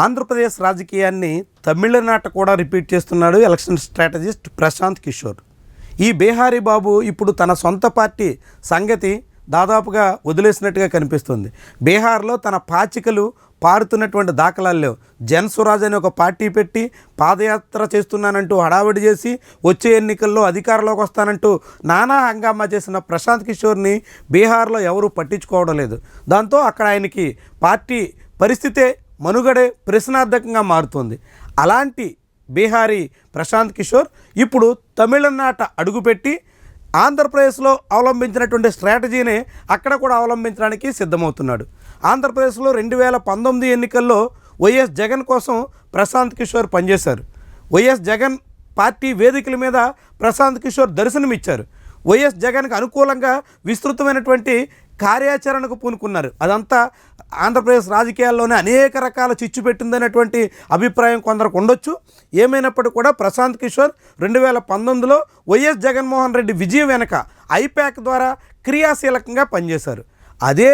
ఆంధ్రప్రదేశ్ రాజకీయాన్ని తమిళనాట కూడా రిపీట్ చేస్తున్నాడు ఎలక్షన్ స్ట్రాటజిస్ట్ ప్రశాంత్ కిషోర్. ఈ బీహారీ బాబు ఇప్పుడు తన సొంత పార్టీ సంగతి దాదాపుగా వదిలేసినట్టుగా కనిపిస్తుంది. బీహార్లో తన పాచికలు పారుతున్నటువంటి దాఖలాలు లేవు. జన్ స్వరాజ్ అనే ఒక పార్టీ పెట్టి పాదయాత్ర చేస్తున్నానంటూ హడావిడి చేసి వచ్చే ఎన్నికల్లో అధికారంలోకి వస్తానంటూ నానా హంగామా చేసిన ప్రశాంత్ కిషోర్ని బీహార్లో ఎవరూ పట్టించుకోవడం లేదు. దాంతో అక్కడ ఆయనకి పార్టీ పరిస్థితే మనుగడే ప్రశ్నార్థకంగా మారుతుంది. అలాంటి బీహారీ ప్రశాంత్ కిషోర్ ఇప్పుడు తమిళనాట అడుగుపెట్టి ఆంధ్రప్రదేశ్లో అవలంబించినటువంటి స్ట్రాటజీనే అక్కడ కూడా అవలంబించడానికి సిద్ధమవుతున్నాడు. ఆంధ్రప్రదేశ్లో 2019 ఎన్నికల్లో వైఎస్ జగన్ కోసం ప్రశాంత్ కిషోర్ పనిచేశారు. వైఎస్ జగన్ పార్టీ వేదికల మీద ప్రశాంత్ కిషోర్ దర్శనమిచ్చారు. వైఎస్ జగన్కి అనుకూలంగా విస్తృతమైనటువంటి కార్యాచరణకు పూనుకున్నారు. అదంతా ఆంధ్రప్రదేశ్ రాజకీయాల్లోనే అనేక రకాల చిచ్చు పెట్టిందనేటువంటి అభిప్రాయం కొందరికి ఉండొచ్చు. ఏమైనప్పటికీ కూడా ప్రశాంత్ కిషోర్ 2019లో వైఎస్ జగన్మోహన్ రెడ్డి విజయం వెనక ఐప్యాక్ ద్వారా క్రియాశీలకంగా పనిచేశారు. అదే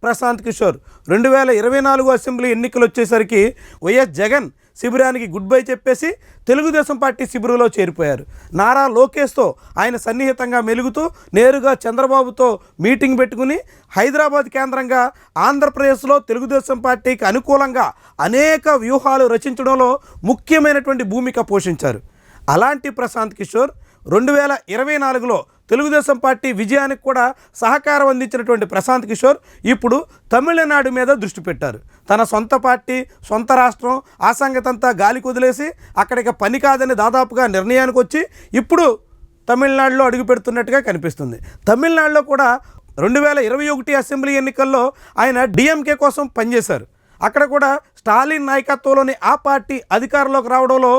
ప్రశాంత్ కిషోర్ 2024 అసెంబ్లీ ఎన్నికలు వచ్చేసరికి వైఎస్ జగన్ శిబిరానికి గుడ్ బై చెప్పేసి తెలుగుదేశం పార్టీ శిబిరంలో చేరిపోయారు. నారా లోకేష్తో ఆయన సన్నిహితంగా మెలుగుతూ నేరుగా చంద్రబాబుతో మీటింగ్ పెట్టుకుని హైదరాబాద్ కేంద్రంగా ఆంధ్రప్రదేశ్లో తెలుగుదేశం పార్టీకి అనుకూలంగా అనేక వ్యూహాలు రచించడంలో ముఖ్యమైనటువంటి భూమిక పోషించారు. అలాంటి ప్రశాంత్ కిషోర్ 2024లో తెలుగుదేశం పార్టీ విజయానికి కూడా సహకారం అందించినటువంటి ప్రశాంత్ కిషోర్ ఇప్పుడు తమిళనాడు మీద దృష్టి పెట్టారు. తన సొంత పార్టీ, సొంత రాష్ట్రం ఆ సంగతంతా గాలికి వదిలేసి అక్కడికి పని కాదని దాదాపుగా నిర్ణయానికి వచ్చి ఇప్పుడు తమిళనాడులో అడుగు పెడుతున్నట్టుగా కనిపిస్తుంది. తమిళనాడులో కూడా 2021 అసెంబ్లీ ఎన్నికల్లో ఆయన డిఎంకే కోసం పనిచేశారు. అక్కడ కూడా స్టాలిన్ నాయకత్వంలోని ఆ పార్టీ అధికారంలోకి రావడంలో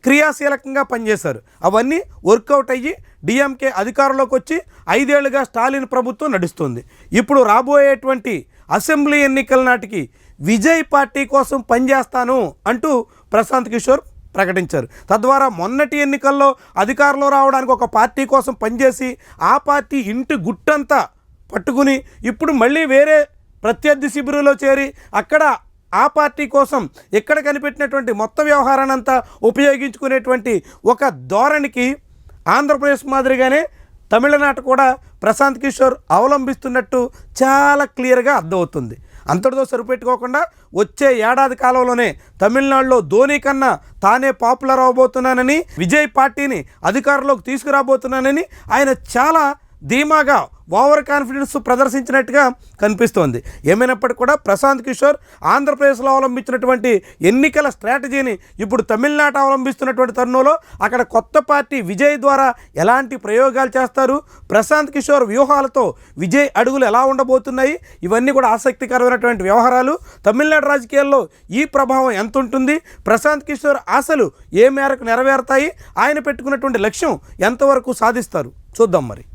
క్రియాశీలకంగా పనిచేశారు. అవన్నీ వర్కౌట్ అయ్యి డిఎంకే అధికారంలోకి వచ్చి 5 ఏళ్లుగా స్టాలిన్ ప్రభుత్వం నడుస్తుంది. ఇప్పుడు రాబోయేటువంటి అసెంబ్లీ ఎన్నికల నాటికి విజయ్ పార్టీ కోసం పనిచేస్తాను అంటూ ప్రశాంత్ కిషోర్ ప్రకటించారు. తద్వారా మొన్నటి ఎన్నికల్లో అధికారంలో రావడానికి ఒక పార్టీ కోసం పనిచేసి ఆ పార్టీ ఇంటి గుట్టంతా పట్టుకుని ఇప్పుడు మళ్ళీ వేరే ప్రత్యర్థి శిబిరంలో చేరి అక్కడ ఆ పార్టీ కోసం ఎక్కడ కనిపెట్టినటువంటి మొత్తం వ్యవహారాన్ని అంతా ఉపయోగించుకునేటువంటి ఒక ధోరణికి ఆంధ్రప్రదేశ్ మాదిరిగానే తమిళనాట కూడా ప్రశాంత్ కిషోర్ అవలంబిస్తున్నట్టు చాలా క్లియర్గా అర్థమవుతుంది. అంతటితో సరిపెట్టుకోకుండా వచ్చే ఏడాది కాలంలోనే తమిళనాడులో ధోని కన్నా తానే పాపులర్ అవబోతున్నానని, విజయ్ పార్టీని అధికారంలోకి తీసుకురాబోతున్నానని ఆయన చాలా ధీమాగా ఓవర్ కాన్ఫిడెన్స్ ప్రదర్శించినట్టుగా కనిపిస్తోంది. ఏమైనప్పటికీ కూడా ప్రశాంత్ కిషోర్ ఆంధ్రప్రదేశ్లో అవలంబించినటువంటి ఎన్నికల స్ట్రాటజీని ఇప్పుడు తమిళనాట అవలంబిస్తున్నటువంటి తరుణంలో అక్కడ కొత్త పార్టీ విజయ్ ద్వారా ఎలాంటి ప్రయోగాలు చేస్తారు, ప్రశాంత్ కిషోర్ వ్యూహాలతో విజయ్ అడుగులు ఎలా ఉండబోతున్నాయి, ఇవన్నీ కూడా ఆసక్తికరమైనటువంటి వ్యవహారాలు. తమిళనాడు రాజకీయాల్లో ఈ ప్రభావం ఎంత ఉంటుంది, ప్రశాంత్ కిషోర్ ఆశలు ఏ మేరకు నెరవేరుతాయి, ఆయన పెట్టుకున్నటువంటి లక్ష్యం ఎంతవరకు సాధిస్తారు చూద్దాం మరి.